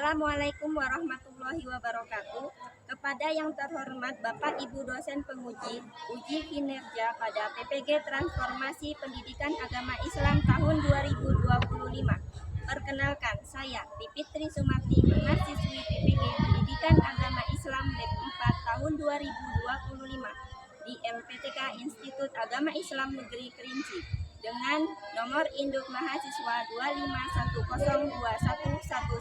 Assalamualaikum warahmatullahi wabarakatuh. Kepada yang terhormat Bapak Ibu dosen penguji uji kinerja pada PPG Transformasi Pendidikan Agama Islam tahun 2025. Perkenalkan, saya Pipitri Sumarti, mahasiswi PPG Pendidikan Agama Islam Lab 4 tahun 2025 di LPTK Institut Agama Islam Negeri Kerinci dengan nomor induk mahasiswa 25102111131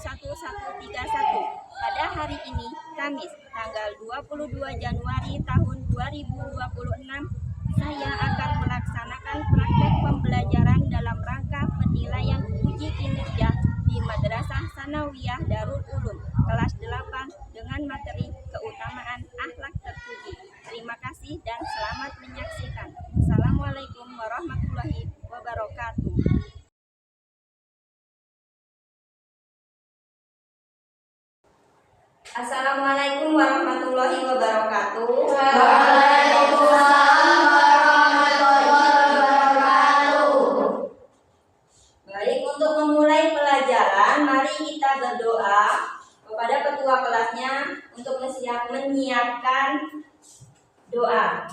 pada hari ini, Kamis, tanggal 22 Januari tahun 2026, saya akan melaksanakan praktek pembelajaran dalam rangka penilaian uji kinerja di Madrasah Sanawiyah Darul Ulum kelas 8 dengan materi keutamaan akhlak terpuji. Terima kasih dan selamat menyaksikan. Assalamualaikum warahmatullahi wabarakatuh. Assalamualaikum warahmatullahi wabarakatuh. Waalaikumsalam warahmatullahi wabarakatuh. Baik, untuk memulai pelajaran, mari kita berdoa kepada ketua kelasnya untuk menyiapkan doa.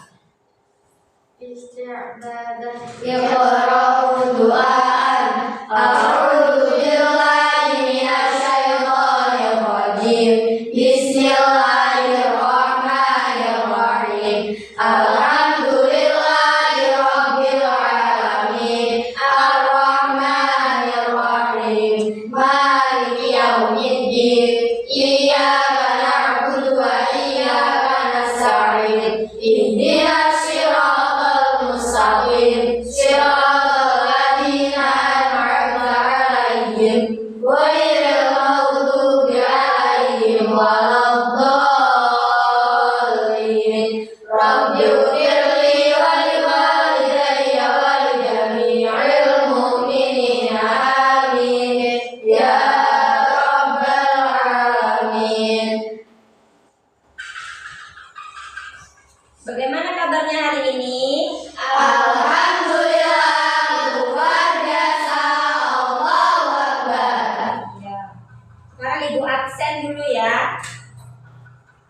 Isti'dadah iqra'u du'aan. A'udzu billahi minasyaitonir rajim. Bismillahirrahmanirrahim. Alhamdulillahi rabbil alamin. Ar-Rahmanir-Rahim. Maliki yaumiddin. Iyyaka na'budu wa iyyaka nasta'in. Ihdinas siratal mustaqim. Siratal ladzina an'amta 'alaihim ghairil maghdubi 'alaihim waladdallin. Rabbi ighfirli wa liwalidayya wa lijami'il mu'minina amin ya rabbal alamin. Bagaimana kabarnya hari ini? Alhamdulillah, luar biasa, Allahu Akbar. Ya. Sekarang Ibu absen dulu ya.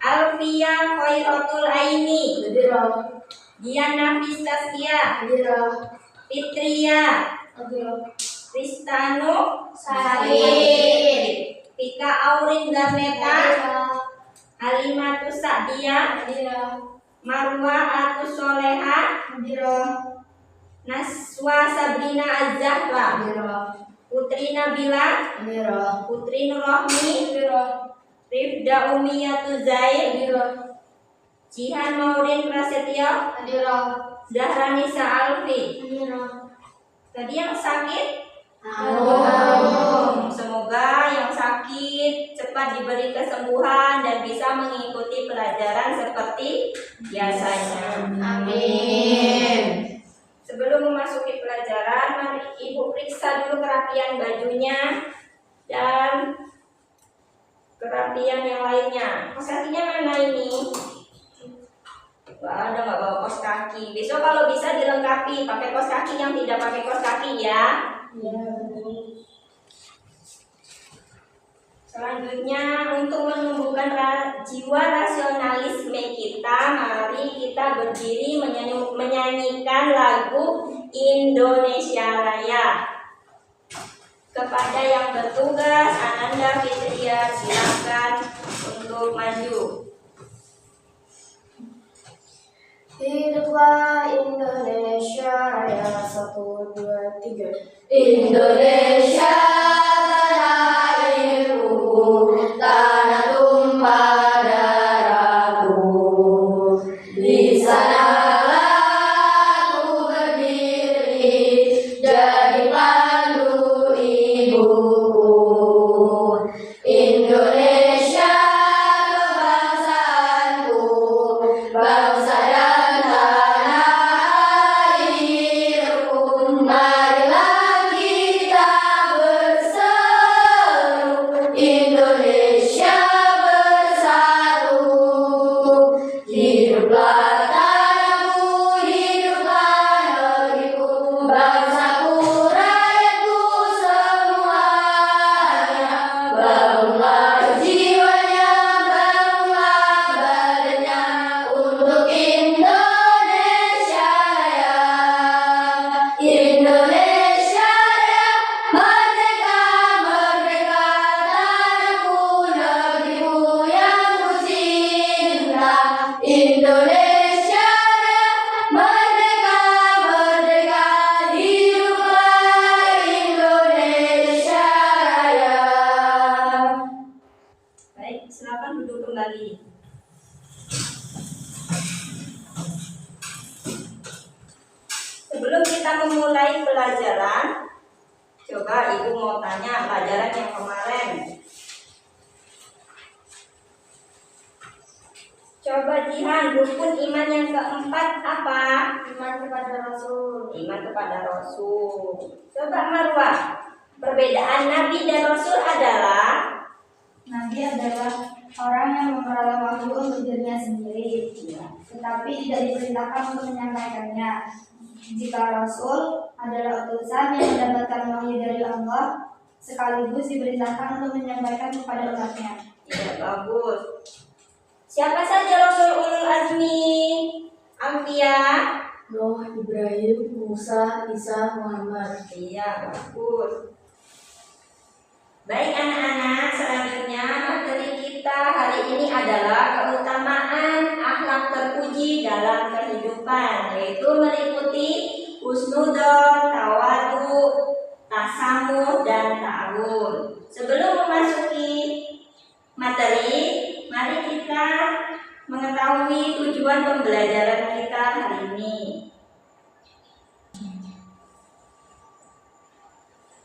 Alfia Khairatul Aini, Hadirah, Diana Fistasia, hadirah, Fitria, hadirah. Kristano Sahid, Pika Aurin Garneta, hadirah, Halimatus Sa'diyah, hadirah, Marwa Atus Soleha, hadirah, Naswa Sabrina Az-Zahra, hadirah, Putri Nabila, hadirah, Putri Nurrohmi, hadirah, Rifda Umiyatu Zaid, hadirah, Jihan Maudin Prasetyo, hadirah, Zahra Nisa Alfi. hadirah. Tadi yang sakit? Amin. Semoga yang sakit cepat diberi kesembuhan dan bisa mengikuti pelajaran seperti biasanya. Amin. Sebelum memasuki pelajaran, mari Ibu periksa dulu kerapian bajunya dan kerapian yang lainnya. Kos kakinya mana ini? Wah, ada nggak bawa kos kaki? Besok kalau bisa dilengkapi pakai kos kaki, yang tidak pakai kos kaki ya. Selanjutnya, untuk menumbuhkan jiwa rasionalisme kita, mari kita berdiri menyanyikan lagu Indonesia Raya. Kepada yang bertugas, Ananda Fitria, silakan untuk maju. Hiduplah Indonesia Raya, 1, 2, 3. Indonesia tanah airku, tanah tumpah darahku. Di sanalah aku berdiri, jadi pandu ibuku. Indonesia kebangsaanku, bangsa dan tanah airku. Marilah kita Coba Ibu mau tanya pelajaran yang kemarin. Coba Jihan, rukun iman yang keempat apa? Iman kepada Rasul. Iman kepada Rasul. Coba Marwah, perbedaan Nabi dan Rasul adalah? Nabi adalah orang yang memperoleh wahyu untuk dirinya sendiri, tetapi tidak diperintahkan untuk menyampaikannya. Jika Rasul adalah utusan yang mendapatkan wahyu dari Allah, sekaligus diperintahkan untuk menyampaikan kepada umatnya. Ya, bagus. Siapa saja Rasul Ulul Azmi? Anbiya? Nuh, Ibrahim, Musa, Isa, Muhammad. Iya, bagus. Baik anak-anak, selanjutnya materi kita hari ini adalah keutamaan akhlak terpuji dalam kehidupan, yaitu meliputi husnudon, tawadu, tasamuh, dan ta'awun. Sebelum memasuki materi, mari kita mengetahui tujuan pembelajaran kita hari ini.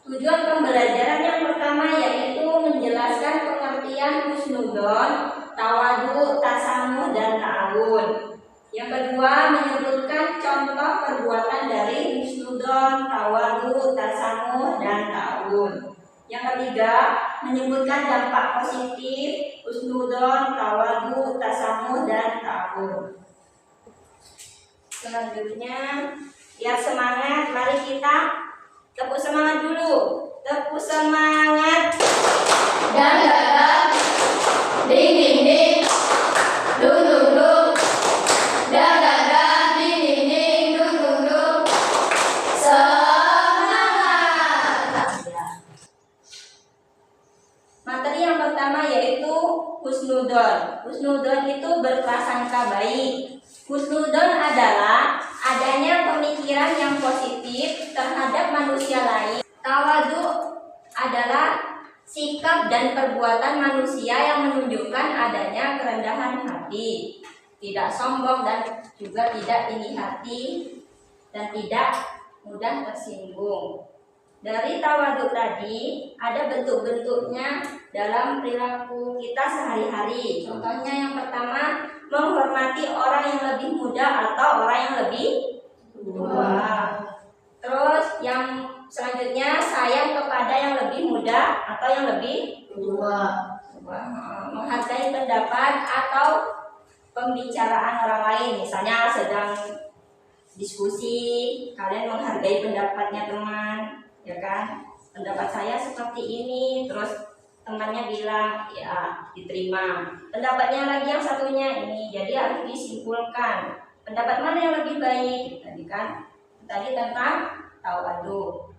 Tujuan pembelajaran yang pertama yaitu menjelaskan pengertian husnudon, tawadu, tasamuh, dan ta'awun. Yang kedua, menyebutkan contoh perbuatan dari husnudon, tawadu, tasamuh, dan ta'awun. Yang ketiga, menyebutkan dampak positif husnudon, tawadu, tasamuh, dan ta'awun. Selanjutnya, biar semangat, mari kita tepuk semangat dulu. Tepuk semangat. Dan dadang, ding ding ding, dung dung dung. Dan dadang, ding ding ding, dung dung dung. Semangat. Materi yang pertama yaitu husnudon. Husnudon itu berprasangka baik. Husnudon adalah adanya pemikiran yang positif terhadap manusia lain. Tawadu adalah sikap dan perbuatan manusia yang menunjukkan adanya kerendahan hati, tidak sombong dan juga tidak tinggi hati, dan tidak mudah tersinggung. Dari tawadu tadi ada bentuk-bentuknya dalam perilaku kita sehari-hari. Contohnya yang pertama, menghormati orang yang lebih muda atau orang yang lebih tua. Terus yang selanjutnya, sayang kepada yang lebih muda atau yang lebih Tua. menghargai pendapat atau pembicaraan orang lain. Misalnya sedang diskusi, kalian menghargai pendapatnya teman, ya kan? Pendapat saya seperti ini, terus temannya bilang ya diterima. Pendapatnya lagi yang satunya ini, jadi harus disimpulkan pendapat mana yang lebih baik. Tadi kan tadi tentang tawadu.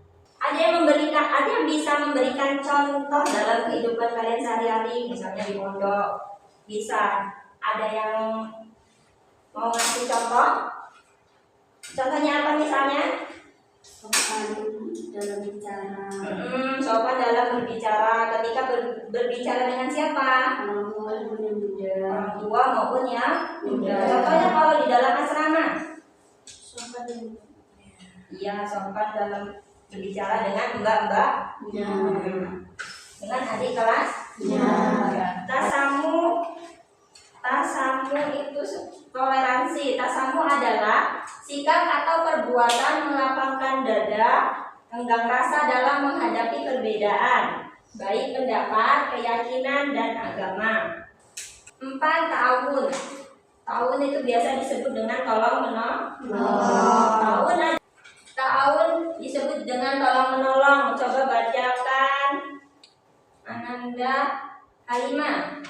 Ada yang bisa memberikan contoh dalam kehidupan kalian sehari-hari, misalnya di pondok. Bisa. Ada yang mau ngasih contoh? Contohnya apa misalnya? Sopan dalam bicara. Sopan dalam berbicara. Ketika berbicara dengan siapa? Orang muda. Orang tua maupun yang muda. Contohnya kalau di dalam asrama. Sopan dan Iya, sopan dalam berbicara dengan mbak-mbak. ya. Dengan adik kelas. Ya. Tasamu itu toleransi. Tasamu adalah sikap atau perbuatan melapangkan dada, tenggang rasa dalam menghadapi perbedaan, baik pendapat, keyakinan, dan agama. 4. Ta'awun. Ta'awun itu biasa disebut dengan tolong menolong. Ta'awun disebut dengan tolong menolong. Coba bacakan Ananda Halimah.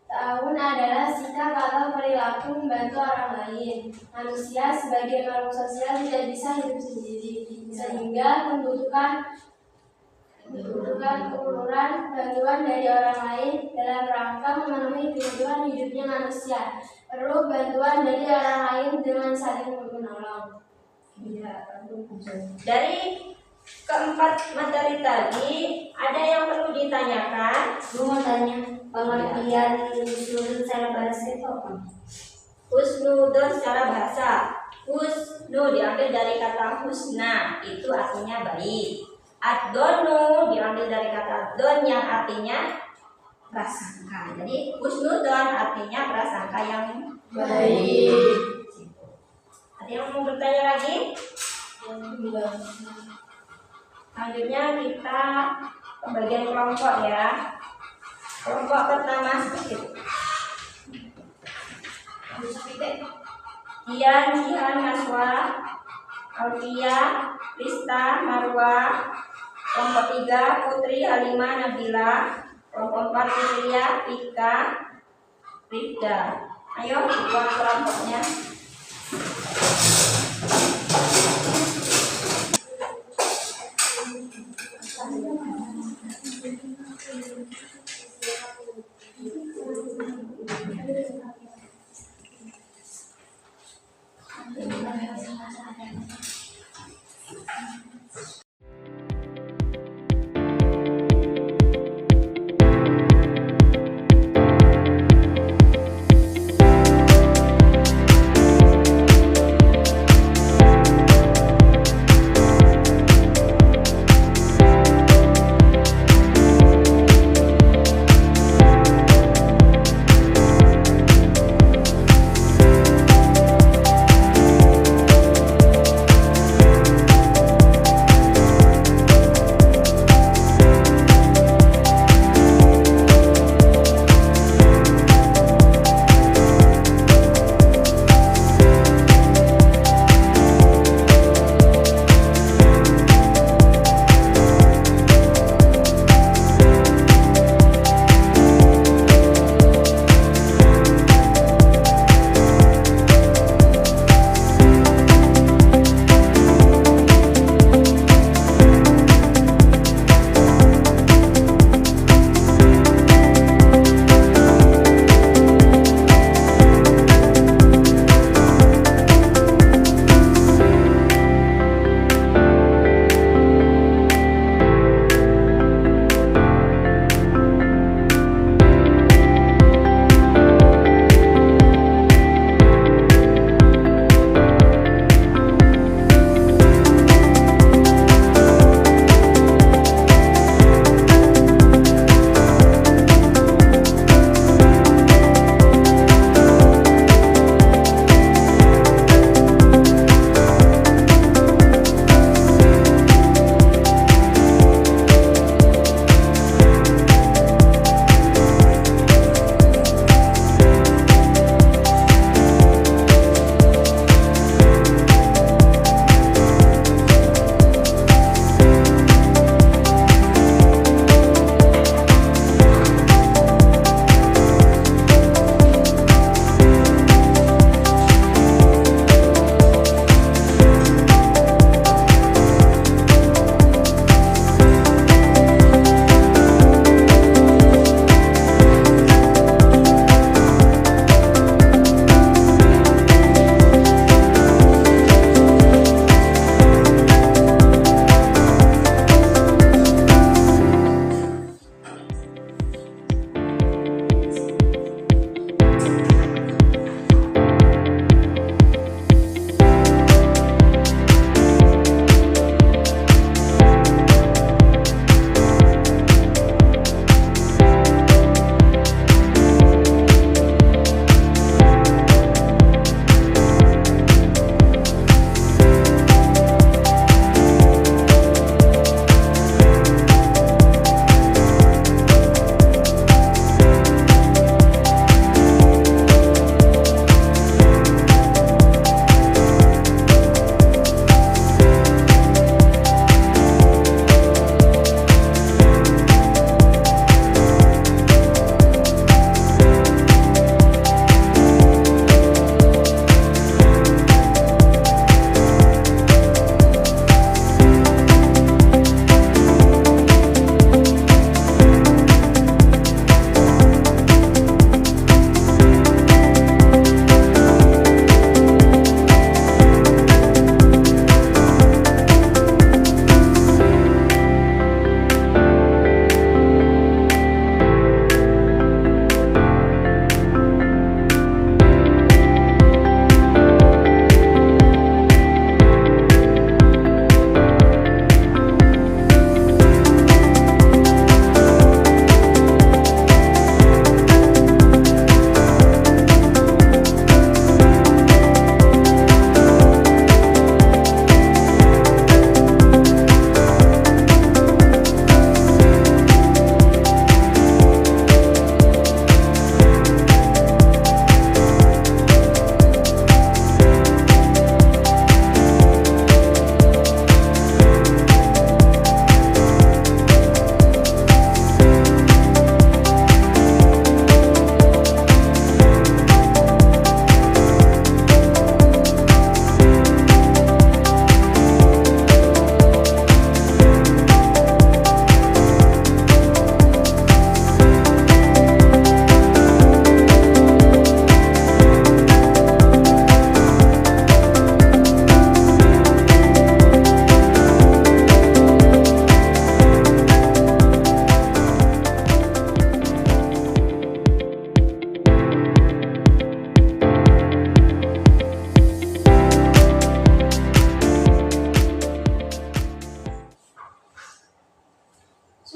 Ta'awun adalah sikap atau perilaku membantu orang lain. Manusia sebagai makhluk sosial tidak bisa hidup sendiri, sehingga membutuhkan uluran bantuan dari orang lain dalam rangka memenuhi kebutuhan hidupnya manusia. Perlu bantuan dari orang lain dengan saling menolong. Dari keempat materi tadi, ada yang perlu ditanyakan? Gue mau tanya, pengertian husnudon secara bahasa itu apa? Husnudon secara bahasa. Husnu diambil dari kata husna, itu artinya baik. Ad-donu dari kata don yang artinya prasangka. Jadi husnudon artinya prasangka yang baik. Ada yang mau bertanya lagi? Selanjutnya kita pembagian kelompok ya. Kelompok pertama sedikit. Dian, Jihan, Naswa, Alfia, Rista, Marwa. Kelompok 3 Putri, Halimah, Nabila. Kelompok 4 Filia, Ika, Rifda. Ayo buat kelompoknya.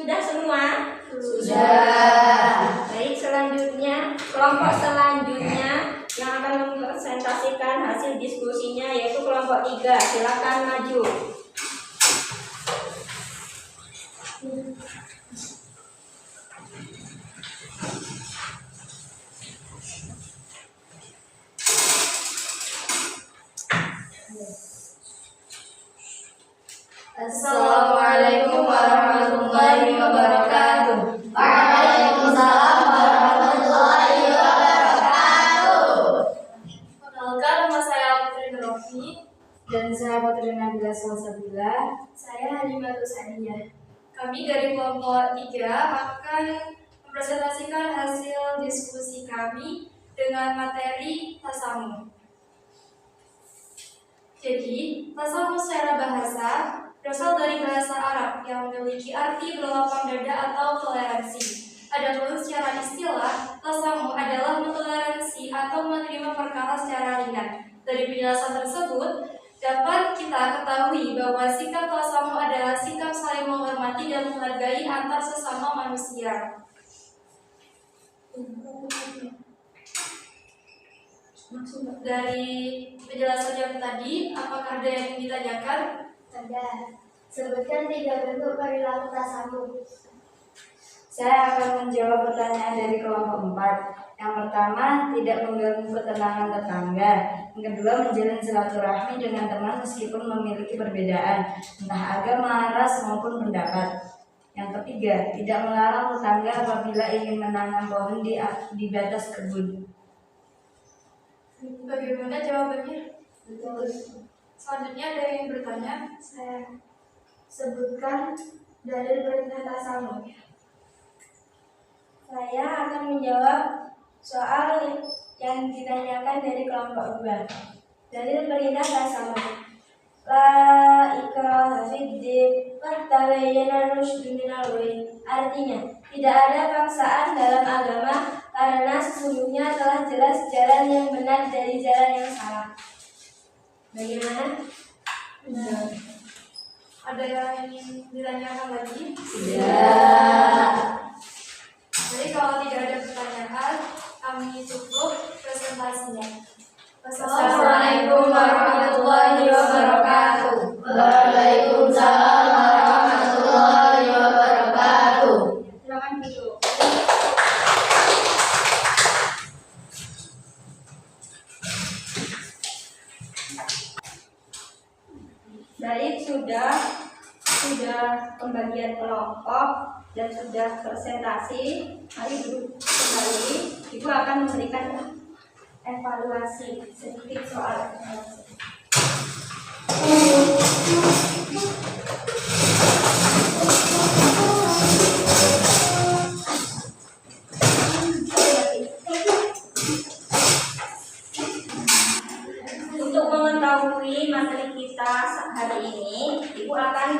Sudah semua? Sudah. Baik, selanjutnya kelompok selanjutnya yang akan mempresentasikan hasil diskusinya yaitu kelompok 3. Silakan maju. Assalamualaikum warahmatullahi wabarakatuh. Waalaikumsalam warahmatullahi wabarakatuh. Perkenalkan, nama saya Putri Nurrofi Dan saya Putri Nabila Salsabila. Saya Halimatus Saniyah. Kami dari kelompok 3 akan mempresentasikan hasil diskusi kami dengan materi tasamu. Jadi, tasamu secara bahasa berasal dari bahasa Arab yang memiliki arti berlapang dada atau toleransi. Adapun secara istilah, tasamu adalah mentoleransi atau menerima perkara secara ringan. Dari penjelasan tersebut, dapat kita ketahui bahwa sikap tasamu adalah sikap saling menghormati dan menghargai antar sesama manusia. Dari penjelasan yang tadi, apakah ada yang ingin ditanyakan? Ada. Sebutkan 3 bentuk perilaku tasamu. Saya akan menjawab pertanyaan dari kelompok 4. Yang pertama, tidak mengganggu ketenangan tetangga. Yang kedua, menjalin silaturahmi dengan teman meskipun memiliki perbedaan, entah agama, ras maupun pendapat. Yang ketiga, tidak melarang tetangga apabila ingin menanam pohon di batas kebun. Bagaimana jawabannya? Betul. Selanjutnya ada yang bertanya? Saya sebutkan dalil perintah tasamu. Saya akan menjawab soal yang ditanyakan dari kelompok 2. Dalil perintah tasamu. La ikraha fid din, qad tabayyana ar-rusydu minal ghayy. Artinya, tidak ada paksaan dalam agama karena sesungguhnya telah jelas jalan yang benar dari jalan yang salah. Bagaimana? Benar. Ada yang ingin ditanyakan lagi? Tidak. Jadi kalau tidak ada pertanyaan, kami tutup presentasinya. Assalamualaikum warahmatullahi wabarakatuh. Waalaikumsalam warahmatullahi wabarakatuh. Silakan duduk. Baik, sudah pembagian kelompok dan sudah presentasi. Mari duduk kembali. Ibu akan memberikan evaluasi sedikit soal evaluasi. Untuk mengetahui materi kita hari ini, Ibu akan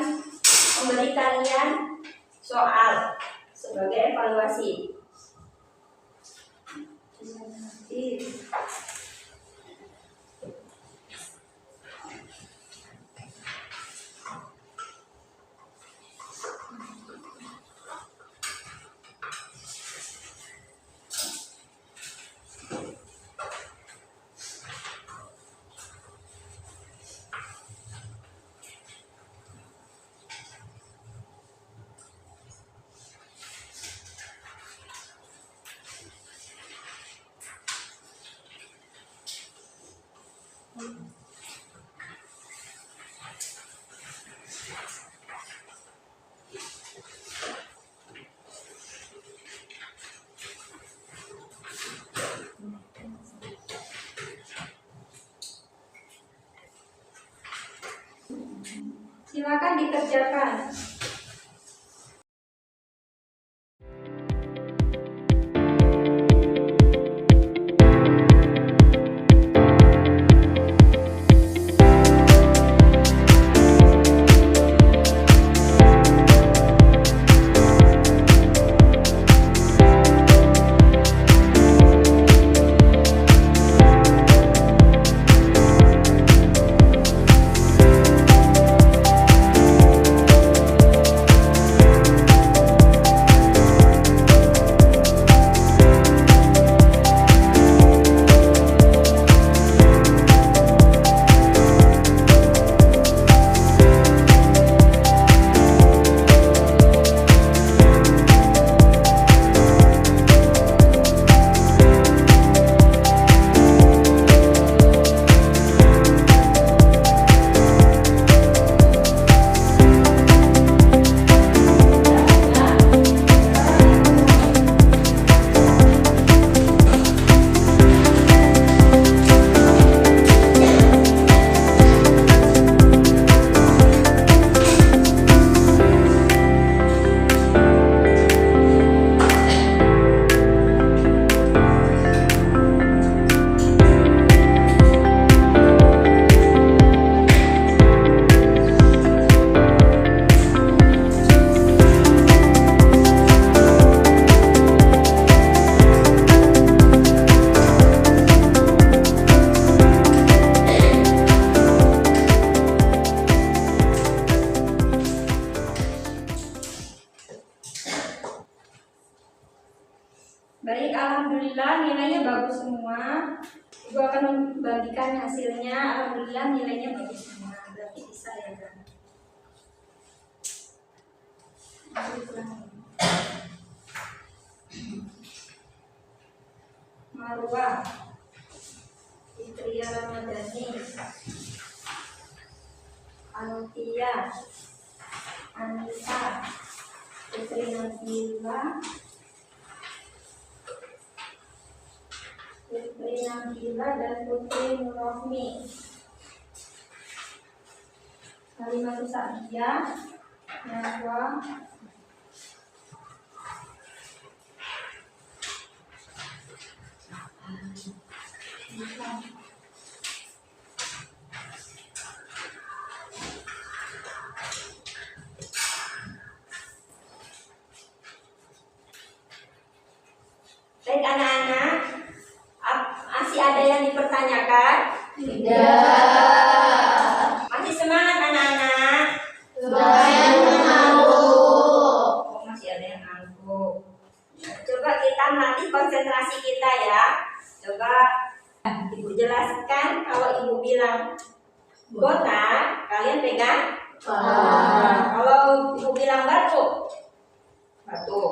memberi kalian soal sebagai evaluasi. Silakan dikerjakan. Baik, alhamdulillah nilainya bagus semua. Ibu akan membagikan hasilnya. Alhamdulillah nilainya bagus semua. Berarti bisa ya kan? Marwa, Fitria Ramadhani, Antia, Anissa, Putri Nabila, dan Putri Nurrohmi. Kalimat Sa'diyah, Nahwa, baik anak-anak, masih ada yang dipertanyakan? Tidak. Masih semangat anak-anak? Saya mengantuk. Oh, masih ada yang ngantuk. Nah, coba kita melatih konsentrasi kita ya. Coba Ibu jelaskan, kalau Ibu bilang botak, kalian pegang? Kalau Ibu bilang batu, batu.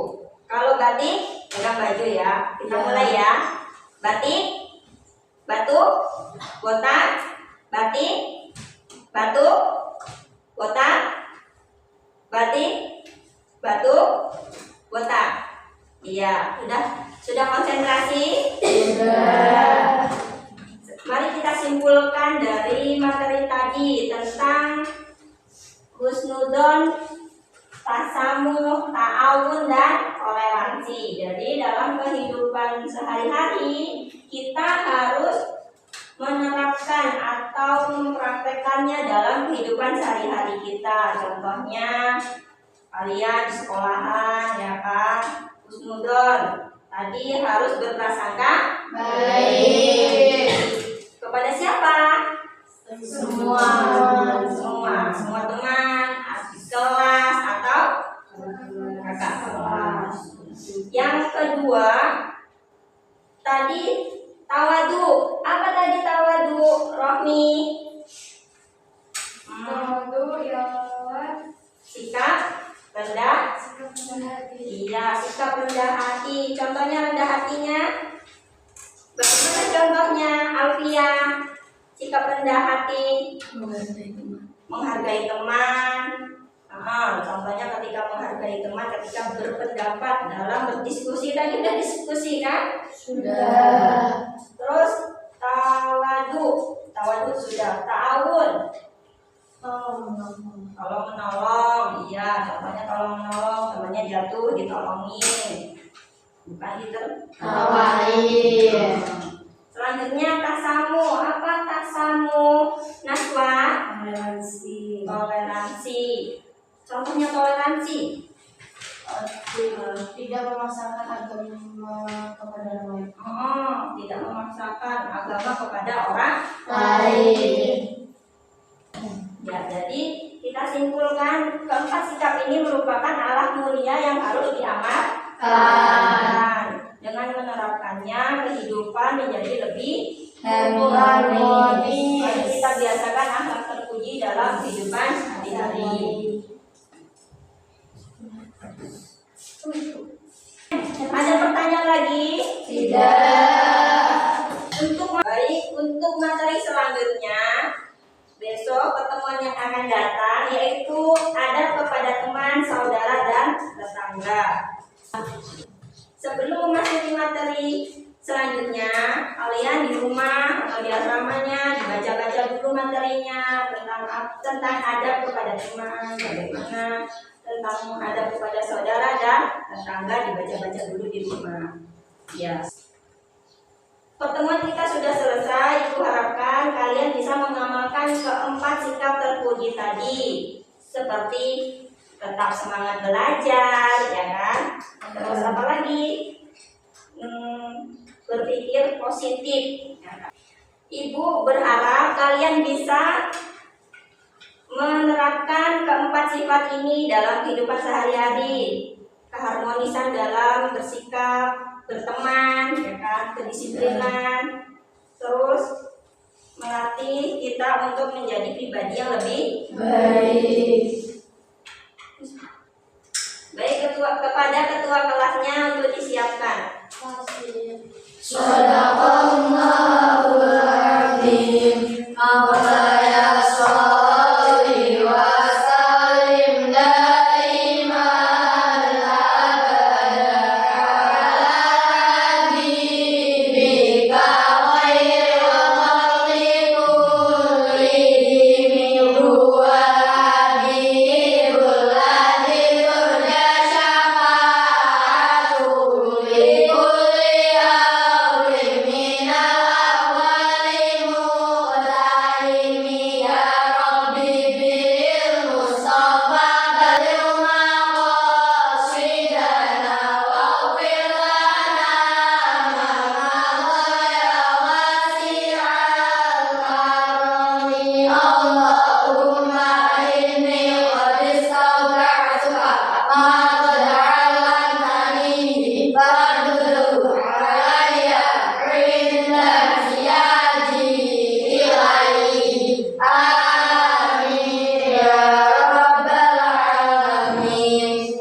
Kalau batik, pegang baju ya. Kita mulai ya. Batik, batu, botak, batik, batu, botak, batik, batu, botak. Iya, sudah konsentrasi? Sudah. Mari kita simpulkan dari materi tadi tentang husnudon, tasamuh, ta'awun, dan toleransi. Jadi dalam kehidupan sehari-hari kita harus menerapkan atau mempraktekannya dalam kehidupan sehari-hari kita. Contohnya kalian di sekolahan ya kan, husnudon tadi harus berprasangka Baik. kepada siapa? Semua. Semua teman, adik kelas atau kakak kelas. Yang kedua, tadi tawadu. Apa tadi tawadu, Rohmi? Tawadu ialah Sikap rendah. sikap rendah hati. Iya, sikap rendah hati. Contohnya rendah hatinya? Bagaimana contohnya, Alfia? Sikap rendah hati, menghargai teman. Contohnya ketika menghargai teman, ketika berpendapat dalam berdiskusi. Tadi udah diskusi kan? Sudah. Terus tawadu sudah. Ta'awun, kalau menolong, iya. Contohnya kalau menolong temannya jatuh, ditolongin, bukan Tawain. Selanjutnya tasamu. Apa tasamu, Naswa? Toleransi. Contohnya toleransi. Tidak memaksakan agama kepada orang lain. Tidak memaksakan agama kepada orang Lain. ya. Jadi kita simpulkan keempat sikap ini merupakan akhlak mulia yang harus diamalkan. Dengan menerapkannya, kehidupan menjadi lebih harmonis. Mari kita biasakan akhlak terpuji dalam kehidupan sehari-hari. Ada pertanyaan lagi? Tidak. Untuk materi selanjutnya, besok pertemuan yang akan datang yaitu adab kepada teman, saudara, dan tetangga. Sebelum memasuki materi selanjutnya, kalian di rumah atau di asramanya dibaca-baca dulu materinya tentang adab kepada teman, bagaimana tentang adab kepada saudara dan tetangga, dibaca-baca dulu di rumah. Ya. Pertemuan kita sudah selesai. Ibu harapkan kalian bisa mengamalkan keempat sikap terpuji tadi, seperti tetap semangat belajar, ya kan? Terus apa lagi? Berpikir positif. Ibu berharap kalian bisa menerapkan keempat sifat ini dalam kehidupan sehari-hari. Keharmonisan dalam bersikap, berteman, ya kan, kedisiplinan, terus melatih kita untuk menjadi pribadi yang lebih baik. baik. Kepada ketua kelasnya untuk disiapkan. Shadaqallahul azim. Mawlaya sholli wa sallim daiman abada ala habibika khairil khalqi kullihim huwa habibul ladzi turja syafa'atuhu li kulli amrin minal ahwali muqtarimi ya rabbi bil mustafa balil maqasidana waghfir lana ma madha ya wasi'al karami Allahumma inni qad istawda'tuka ma qad 'allamtani fardhu 'alayya 'inda ihtiyaji ilaihi. Amin ya rabbal alamin.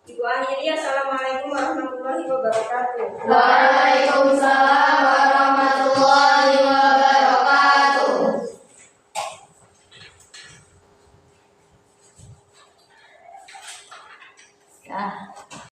Ibu akhiri, assalamualaikum warahmatullahi wabarakatuh. Waalaikumsalam warahmatullahi wabarakatuh. Nah,